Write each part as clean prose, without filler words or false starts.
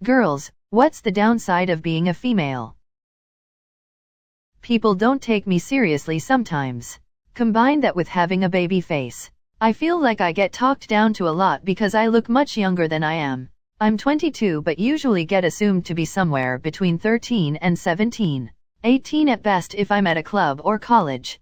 Girls, what's the downside of being a female? People don't take me seriously sometimes. Combine that with having a baby face. I feel like I get talked down to a lot because I look much younger than I am. I'm 22 but usually get assumed to be somewhere between 13 and 17. 18 at best if I'm at a club or college.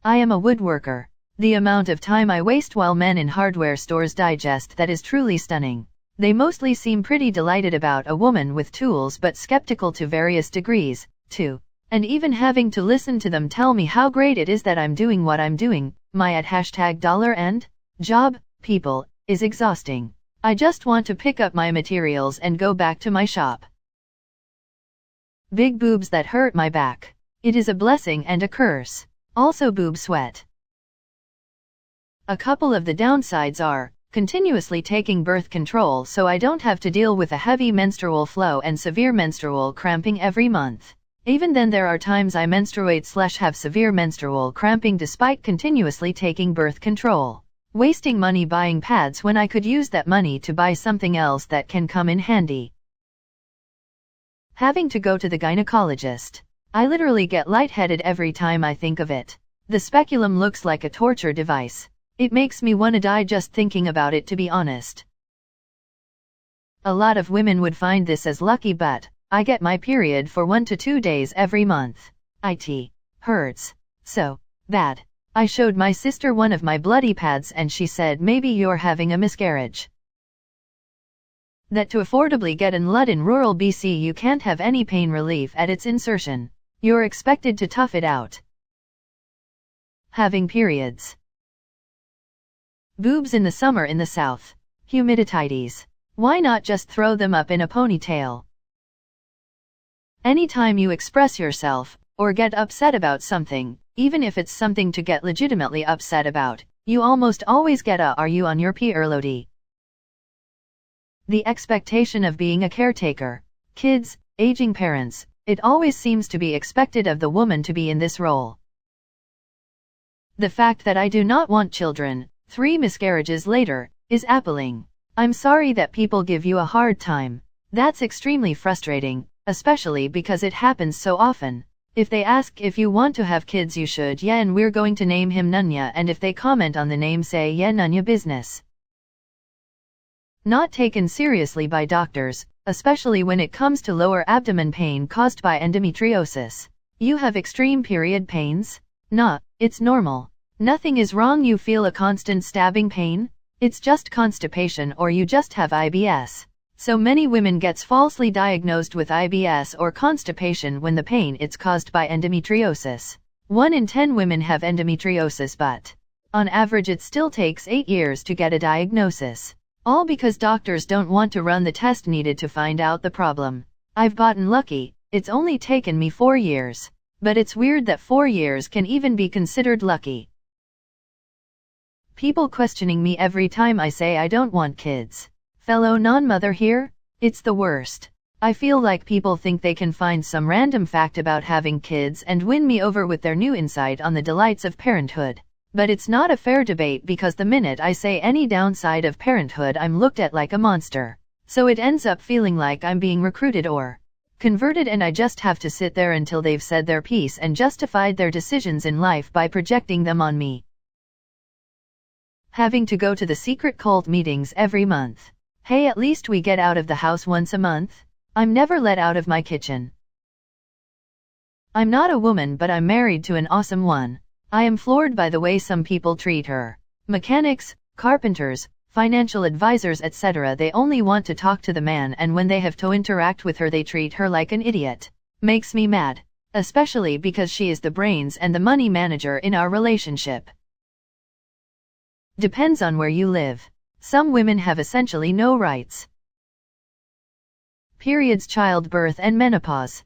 I am a woodworker. The amount of time I waste while men in hardware stores digest that is truly stunning. They mostly seem pretty delighted about a woman with tools but skeptical to various degrees, too. And even having to listen to them tell me how great it is that I'm doing what I'm doing, my at #$ job, people, is exhausting. I just want to pick up my materials and go back to my shop. Big boobs that hurt my back. It is a blessing and a curse. Also boob sweat. A couple of the downsides are, continuously taking birth control so I don't have to deal with a heavy menstrual flow and severe menstrual cramping every month. Even then there are times I menstruate/have severe menstrual cramping despite continuously taking birth control. Wasting money buying pads when I could use that money to buy something else that can come in handy. Having to go to the gynecologist. I literally get lightheaded every time I think of it. The speculum looks like a torture device. It makes me wanna die just thinking about it, to be honest. A lot of women would find this as lucky, but I get my period for 1 to 2 days every month. It hurts so bad. I showed my sister one of my bloody pads and she said maybe you're having a miscarriage. That to affordably get an LUD in rural BC you can't have any pain relief at its insertion. You're expected to tough it out. Having periods. Boobs in the summer in the south. Humidities. Why not just throw them up in a ponytail? Anytime you express yourself, or get upset about something, even if it's something to get legitimately upset about, you almost always get a "are you on your period?" The expectation of being a caretaker. Kids, aging parents, it always seems to be expected of the woman to be in this role. The fact that I do not want children, 3 miscarriages later, is appalling. I'm sorry that people give you a hard time. That's extremely frustrating, especially because it happens so often. If they ask if you want to have kids you should, yeah, and we're going to name him Nunya, and if they comment on the name say, yeah, Nunya business. Not taken seriously by doctors, especially when it comes to lower abdomen pain caused by endometriosis. You have extreme period pains? Nah, it's normal. Nothing is wrong. You feel a constant stabbing pain? It's just constipation, or you just have IBS. So many women gets falsely diagnosed with IBS or constipation when the pain it's caused by endometriosis. 1 in 10 women have endometriosis, but on average it still takes 8 years to get a diagnosis. All because doctors don't want to run the test needed to find out the problem. I've gotten lucky, it's only taken me 4 years. But it's weird that 4 years can even be considered lucky. People questioning me every time I say I don't want kids. Fellow non-mother here? It's the worst. I feel like people think they can find some random fact about having kids and win me over with their new insight on the delights of parenthood. But it's not a fair debate because the minute I say any downside of parenthood I'm looked at like a monster. So it ends up feeling like I'm being recruited or converted, and I just have to sit there until they've said their piece and justified their decisions in life by projecting them on me. Having to go to the secret cult meetings every month. Hey, at least we get out of the house once a month. I'm never let out of my kitchen. I'm not a woman, but I'm married to an awesome one. I am floored by the way some people treat her. Mechanics, carpenters, financial advisors, etc. They only want to talk to the man, and when they have to interact with her they treat her like an idiot. Makes me mad. Especially because she is the brains and the money manager in our relationship. Depends on where you live. Some women have essentially no rights. Periods, childbirth and menopause.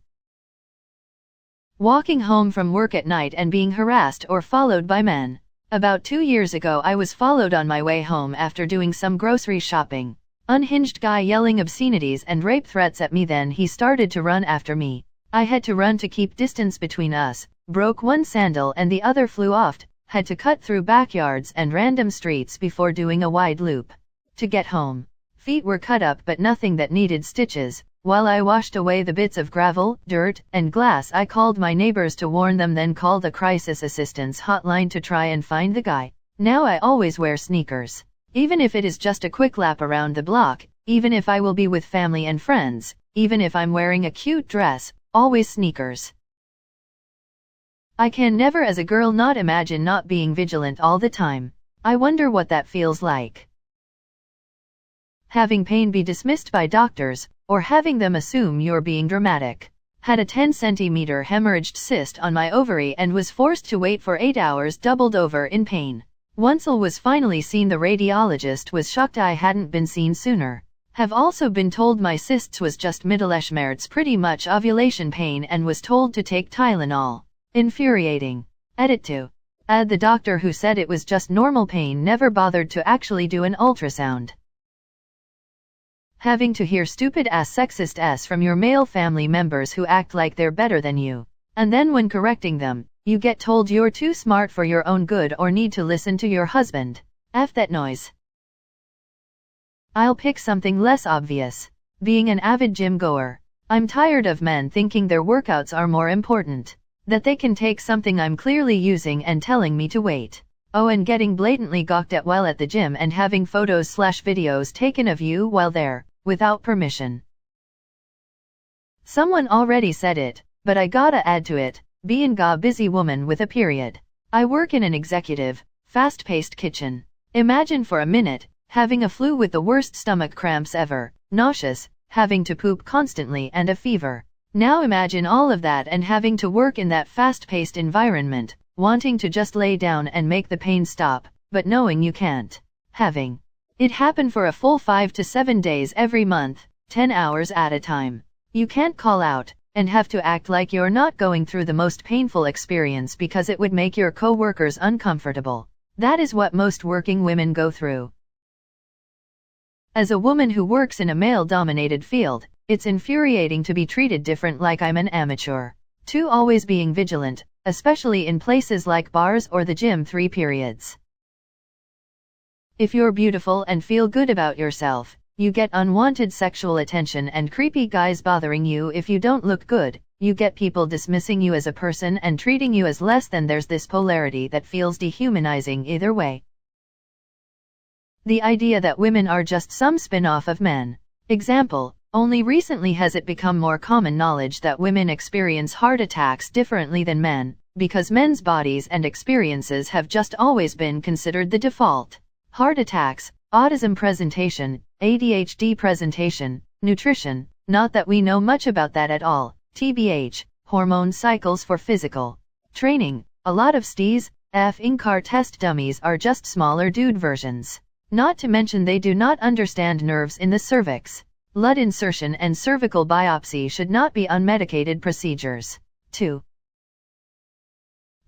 Walking home from work at night and being harassed or followed by men. About 2 years ago I was followed on my way home after doing some grocery shopping. Unhinged guy yelling obscenities and rape threats at me, then he started to run after me. I had to run to keep distance between us, broke one sandal and the other flew off, had to cut through backyards and random streets before doing a wide loop to get home. Feet were cut up but nothing that needed stitches. While I washed away the bits of gravel, dirt, and glass, I called my neighbors to warn them, then called the crisis assistance hotline to try and find the guy. Now I always wear sneakers. Even if it is just a quick lap around the block, even if I will be with family and friends, even if I'm wearing a cute dress, always sneakers. I can never as a girl not imagine not being vigilant all the time. I wonder what that feels like. Having pain be dismissed by doctors, or having them assume you're being dramatic. Had a 10-centimeter hemorrhaged cyst on my ovary and was forced to wait for 8 hours doubled over in pain. Once I was finally seen, the radiologist was shocked I hadn't been seen sooner. Have also been told my cysts was just mittelschmerz, pretty much ovulation pain, and was told to take Tylenol. Infuriating. Edit to add the doctor who said it was just normal pain never bothered to actually do an ultrasound. Having to hear stupid ass sexist ass from your male family members who act like they're better than you. And then when correcting them, you get told you're too smart for your own good or need to listen to your husband. F that noise. I'll pick something less obvious. Being an avid gym goer. I'm tired of men thinking their workouts are more important. That they can take something I'm clearly using and telling me to wait. Oh, and getting blatantly gawked at while at the gym and having photos/videos taken of you while there, without permission. Someone already said it, but I gotta add to it. Being a busy woman with a period. I work in an executive, fast-paced kitchen. Imagine for a minute, having a flu with the worst stomach cramps ever, nauseous, having to poop constantly, and a fever. Now imagine all of that and having to work in that fast-paced environment, wanting to just lay down and make the pain stop, but knowing you can't. Having it happen for a full 5 to 7 days every month, 10 hours at a time. You can't call out, and have to act like you're not going through the most painful experience because it would make your co-workers uncomfortable. That is what most working women go through. As a woman who works in a male-dominated field, it's infuriating to be treated different, like I'm an amateur. 2. Always being vigilant, especially in places like bars or the gym. 3 periods. If you're beautiful and feel good about yourself, you get unwanted sexual attention and creepy guys bothering you. If you don't look good, you get people dismissing you as a person and treating you as less than. There's this polarity that feels dehumanizing either way. The idea that women are just some spin-off of men. Example, only recently has it become more common knowledge that women experience heart attacks differently than men, because men's bodies and experiences have just always been considered the default. Heart attacks, autism presentation, ADHD presentation, nutrition, not that we know much about that at all, TBH, hormone cycles for physical training, a lot of STs, in-car test dummies are just smaller dude versions. Not to mention they do not understand nerves in the cervix. Blood insertion and cervical biopsy should not be unmedicated procedures. 2.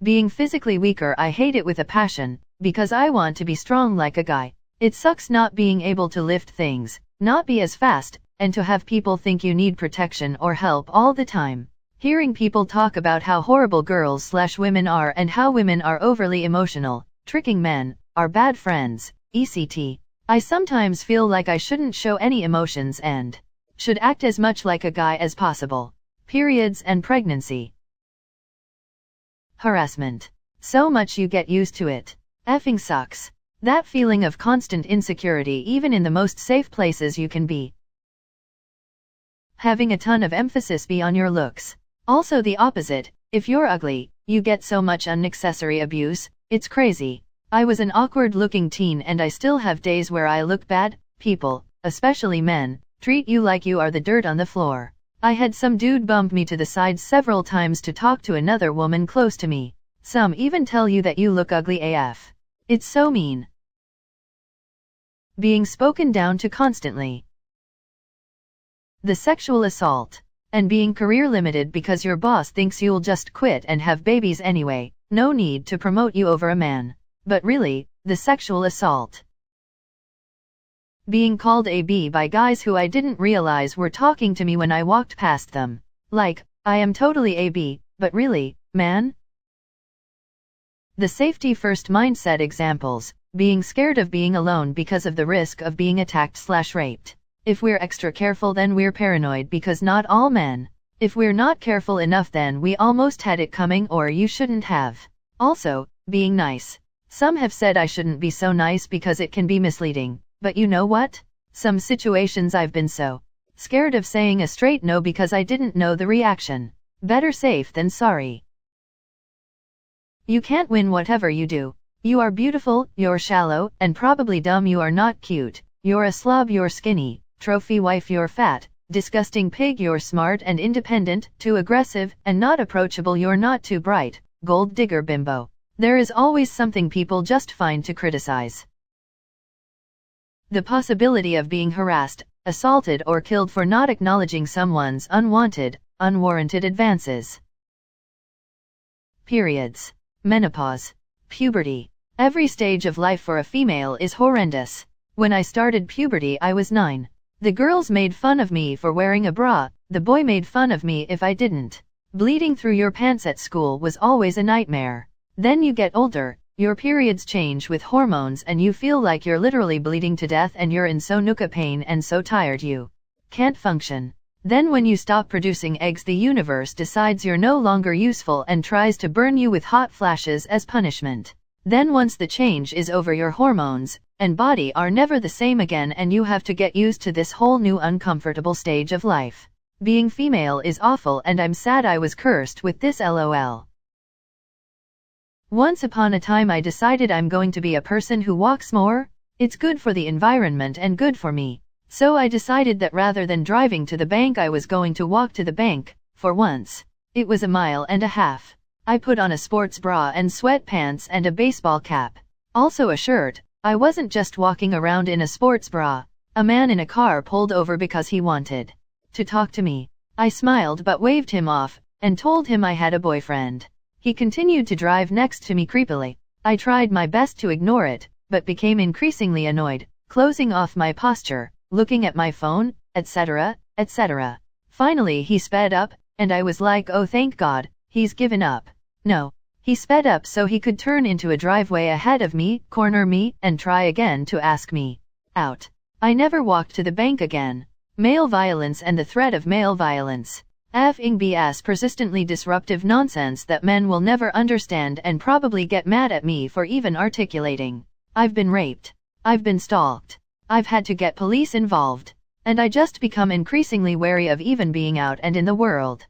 Being physically weaker. I hate it with a passion, because I want to be strong like a guy. It sucks not being able to lift things, not be as fast, and to have people think you need protection or help all the time. Hearing people talk about how horrible girls/women are and how women are overly emotional, tricking men, are bad friends, etc. I sometimes feel like I shouldn't show any emotions and should act as much like a guy as possible. Periods and pregnancy. Harassment. So much you get used to it. Effing sucks. That feeling of constant insecurity even in the most safe places you can be. Having a ton of emphasis be on your looks. Also the opposite, if you're ugly, you get so much unnecessary abuse, it's crazy. I was an awkward-looking teen and I still have days where I look bad. People, especially men, treat you like you are the dirt on the floor. I had some dude bump me to the side several times to talk to another woman close to me. Some even tell you that you look ugly AF. It's so mean. Being spoken down to constantly. The sexual assault. And being career limited because your boss thinks you'll just quit and have babies anyway, no need to promote you over a man. But really, the sexual assault. Being called a B by guys who I didn't realize were talking to me when I walked past them. Like, I am totally a B, but really, man? The safety first mindset examples. being scared of being alone because of the risk of being attacked/raped. If we're extra careful, then we're paranoid because not all men. If we're not careful enough, then we almost had it coming, or you shouldn't have. Also, being nice. Some have said I shouldn't be so nice because it can be misleading, but you know what? Some situations I've been so scared of saying a straight no because I didn't know the reaction. Better safe than sorry. You can't win whatever you do. You are beautiful, you're shallow, and probably dumb. You are not cute. You're a slob, you're skinny. Trophy wife, you're fat. Disgusting pig, you're smart and independent. Too aggressive and not approachable, you're not too bright. Gold digger bimbo. There is always something people just find to criticize. The possibility of being harassed, assaulted, or killed for not acknowledging someone's unwanted, unwarranted advances. Periods. Menopause. Puberty. Every stage of life for a female is horrendous. When I started puberty, I was 9. The girls made fun of me for wearing a bra, the boy made fun of me if I didn't. Bleeding through your pants at school was always a nightmare. Then you get older, your periods change with hormones and you feel like you're literally bleeding to death and you're in so nuka pain and so tired you can't function. Then when you stop producing eggs, the universe decides you're no longer useful and tries to burn you with hot flashes as punishment. Then once the change is over, your hormones and body are never the same again and you have to get used to this whole new uncomfortable stage of life. Being female is awful and I'm sad I was cursed with this, lol. Once upon a time I decided I'm going to be a person who walks more. It's good for the environment and good for me. So I decided that rather than driving to the bank, I was going to walk to the bank, for once. It was 1.5 miles. I put on a sports bra and sweatpants and a baseball cap. Also a shirt. I wasn't just walking around in a sports bra. A man in a car pulled over because he wanted to talk to me. I smiled but waved him off, and told him I had a boyfriend. He continued to drive next to me creepily. I tried my best to ignore it, but became increasingly annoyed, closing off my posture, looking at my phone, etc., etc. Finally he sped up, and I was like, oh thank God, he's given up. No. He sped up so he could turn into a driveway ahead of me, corner me, and try again to ask me out. I never walked to the bank again. Male violence and the threat of male violence. Effing BS, persistently disruptive nonsense that men will never understand and probably get mad at me for even articulating. I've been raped. I've been stalked. I've had to get police involved. And I just become increasingly wary of even being out and in the world.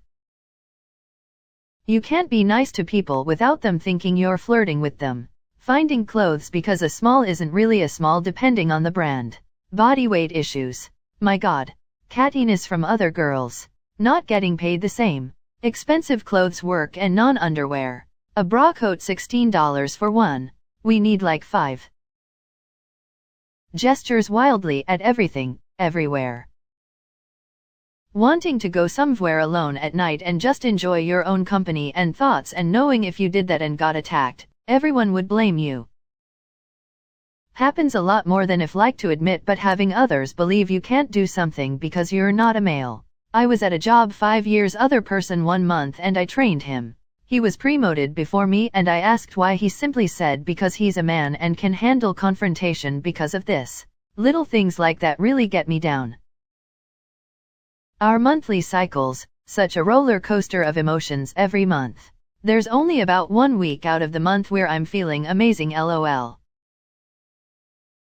You can't be nice to people without them thinking you're flirting with them. Finding clothes because a small isn't really a small depending on the brand. Body weight issues. My God. Cattiness from other girls. Not getting paid the same. Expensive clothes, work and non-underwear. A bra coat $16 for one. We need like 5. Gestures wildly at everything, everywhere. Wanting to go somewhere alone at night and just enjoy your own company and thoughts, and knowing if you did that and got attacked, everyone would blame you. Happens a lot more than if like to admit, but having others believe you can't do something because you're not a male. I was at a job 5 years, other person 1 month, and I trained him. He was promoted before me and I asked why. He simply said because he's a man and can handle confrontation because of this. Little things like that really get me down. Our monthly cycles, such a roller coaster of emotions every month. There's only about 1 week out of the month where I'm feeling amazing, lol.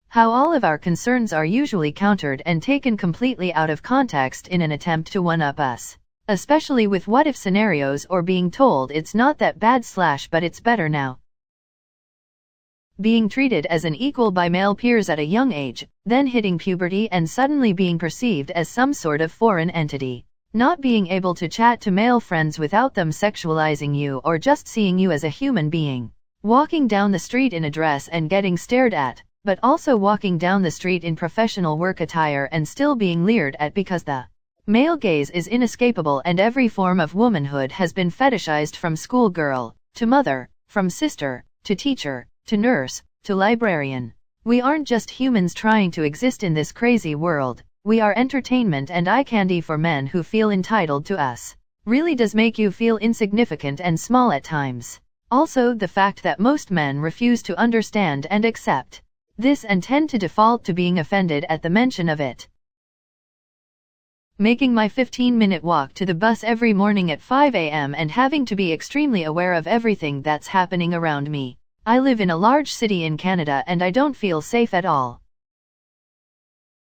How all of our concerns are usually countered and taken completely out of context in an attempt to one-up us. Especially with what-if scenarios or being told it's not that bad / but it's better now. Being treated as an equal by male peers at a young age, then hitting puberty and suddenly being perceived as some sort of foreign entity. Not being able to chat to male friends without them sexualizing you or just seeing you as a human being. Walking down the street in a dress and getting stared at, but also walking down the street in professional work attire and still being leered at because the male gaze is inescapable and every form of womanhood has been fetishized, from schoolgirl to mother, from sister to teacher to nurse to librarian. We aren't just humans trying to exist in this crazy world. We are entertainment and eye candy for men who feel entitled to us. Really does make you feel insignificant and small at times. Also the fact that most men refuse to understand and accept this and tend to default to being offended at the mention of it. Making my 15-minute walk to the bus every morning at 5 a.m. and having to be extremely aware of everything that's happening around me. I live in a large city in Canada and I don't feel safe at all.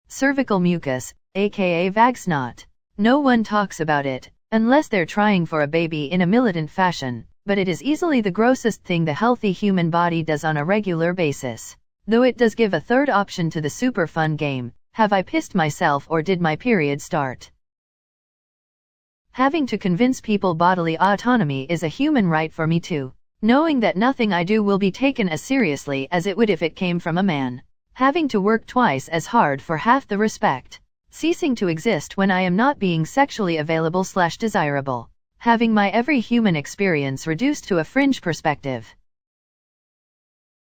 Cervical mucus, aka vag snot. No one talks about it, unless they're trying for a baby in a militant fashion, but it is easily the grossest thing the healthy human body does on a regular basis. Though it does give a third option to the super fun game, have I pissed myself or did my period start? Having to convince people bodily autonomy is a human right for me too. Knowing that nothing I do will be taken as seriously as it would if it came from a man. Having to work twice as hard for half the respect. Ceasing to exist when I am not being sexually available/desirable. Having my every human experience reduced to a fringe perspective.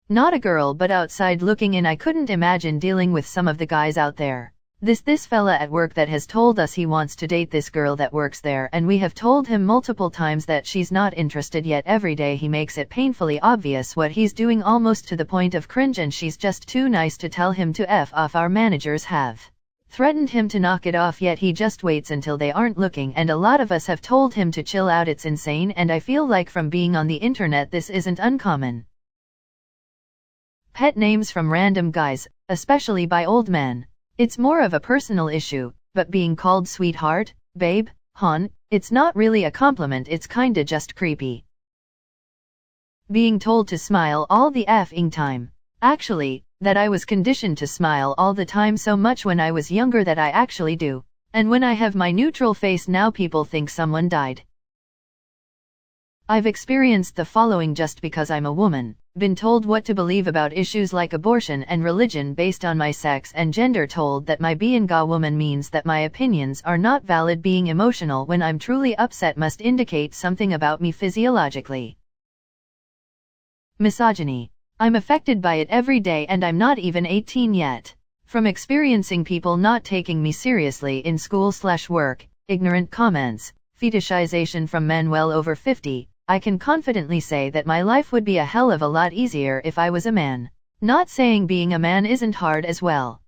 Not a girl but outside looking in, I couldn't imagine dealing with some of the guys out there. This fella at work that has told us he wants to date this girl that works there and we have told him multiple times that she's not interested, yet every day he makes it painfully obvious what he's doing, almost to the point of cringe, and she's just too nice to tell him to F off. Our managers have threatened him to knock it off, yet he just waits until they aren't looking, and a lot of us have told him to chill out. It's insane, and I feel like from being on the internet this isn't uncommon. Pet names from random guys, especially by old men. It's more of a personal issue, but being called sweetheart, babe, hon, it's not really a compliment, it's kinda just creepy. Being told to smile all the effing time. Actually, that I was conditioned to smile all the time so much when I was younger that I actually do. And when I have my neutral face now, people think someone died. I've experienced the following just because I'm a woman. Been told what to believe about issues like abortion and religion based on my sex and gender, told that my being a woman means that my opinions are not valid. Being emotional when I'm truly upset must indicate something about me physiologically. Misogyny. I'm affected by it every day and I'm not even 18 yet. From experiencing people not taking me seriously in school/work, ignorant comments, fetishization from men well over 50, I can confidently say that my life would be a hell of a lot easier if I was a man. Not saying being a man isn't hard as well.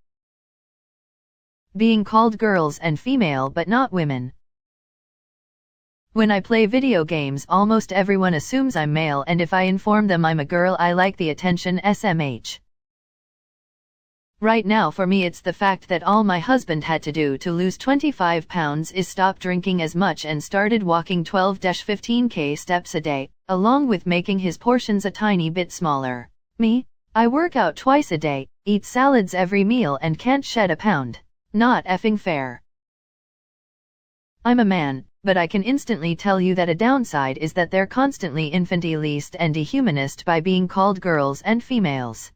Being called girls and female but not women. When I play video games, almost everyone assumes I'm male, and if I inform them I'm a girl, I like the attention. SMH. Right now for me it's the fact that all my husband had to do to lose 25 pounds is stop drinking as much and started walking 12-15k steps a day, along with making his portions a tiny bit smaller. Me? I work out twice a day, eat salads every meal and can't shed a pound. Not effing fair. I'm a man, but I can instantly tell you that a downside is that they're constantly infantilized and dehumanized by being called girls and females.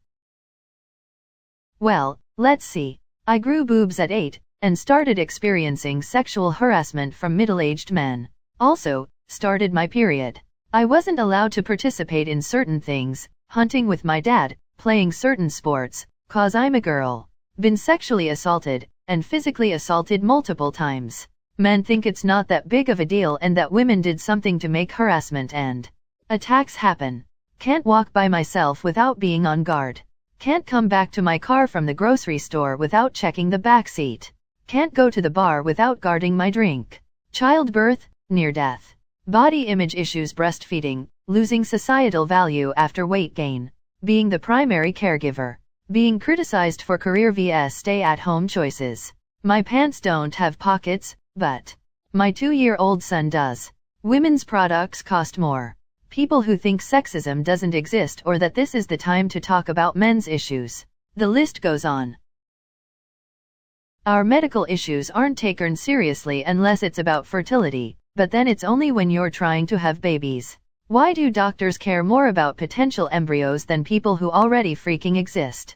Well, let's see. I grew boobs at 8, and started experiencing sexual harassment from middle-aged men. Also, started my period. I wasn't allowed to participate in certain things, hunting with my dad, playing certain sports, 'cause I'm a girl. Been sexually assaulted, and physically assaulted multiple times. Men think it's not that big of a deal and that women did something to make harassment and attacks happen. Can't walk by myself without being on guard. Can't come back to my car from the grocery store without checking the back seat. Can't go to the bar without guarding my drink. Childbirth, near death. Body image issues, breastfeeding, losing societal value after weight gain. Being the primary caregiver. Being criticized for career vs stay-at-home choices. My pants don't have pockets, but my 2-year-old son does. Women's products cost more. People who think sexism doesn't exist or that this is the time to talk about men's issues. The list goes on. Our medical issues aren't taken seriously unless it's about fertility, but then it's only when you're trying to have babies. Why do doctors care more about potential embryos than people who already freaking exist?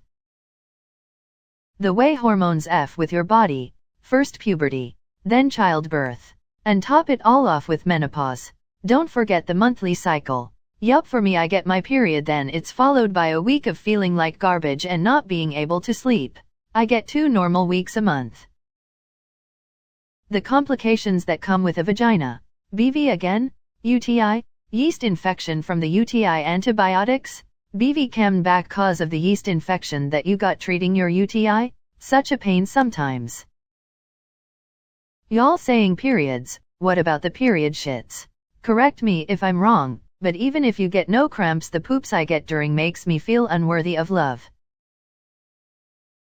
The way hormones F with your body. First puberty, then childbirth, and top it all off with menopause. Don't forget the monthly cycle. Yup, for me I get my period, then it's followed by a week of feeling like garbage and not being able to sleep. I get 2 normal weeks a month. The complications that come with a vagina. BV again? UTI? Yeast infection from the UTI antibiotics? BV chem back cause of the yeast infection that you got treating your UTI? Such a pain sometimes. Y'all saying periods, what about the period shits? Correct me if I'm wrong, but even if you get no cramps, the poops I get during makes me feel unworthy of love.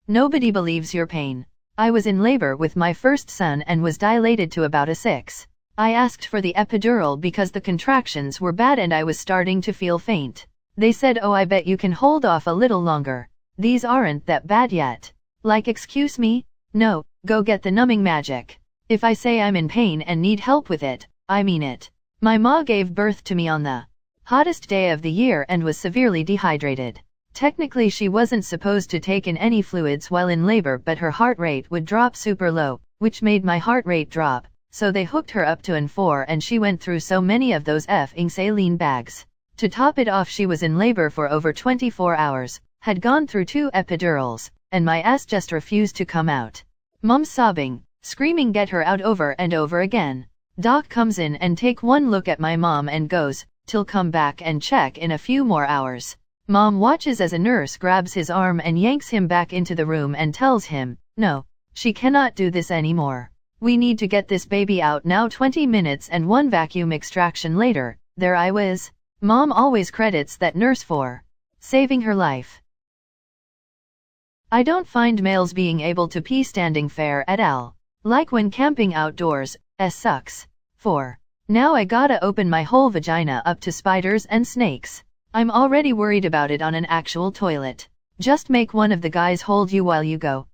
Nobody believes your pain. I was in labor with my first son and was dilated to about a 6. I asked for the epidural because the contractions were bad and I was starting to feel faint. They said, "Oh, I bet you can hold off a little longer. These aren't that bad yet." Like, excuse me? No, go get the numbing magic. If I say I'm in pain and need help with it, I mean it. My ma gave birth to me on the hottest day of the year and was severely dehydrated. Technically she wasn't supposed to take in any fluids while in labor, but her heart rate would drop super low, which made my heart rate drop, so they hooked her up to N4 and she went through so many of those effing saline bags. To top it off, she was in labor for over 24 hours, had gone through 2 epidurals, and my ass just refused to come out. Mom's sobbing, screaming get her out over and over again. Doc comes in and take one look at my mom and goes, "Till come back and check in a few more hours." Mom watches as a nurse grabs his arm and yanks him back into the room and tells him, "No, she cannot do this anymore. We need to get this baby out now." 20 minutes and 1 vacuum extraction later, there I was. Mom always credits that nurse for saving her life. I don't find males being able to pee standing fair at all. Like when camping outdoors, sucks. 4. Now I gotta open my whole vagina up to spiders and snakes. I'm already worried about it on an actual toilet. Just make one of the guys hold you while you go.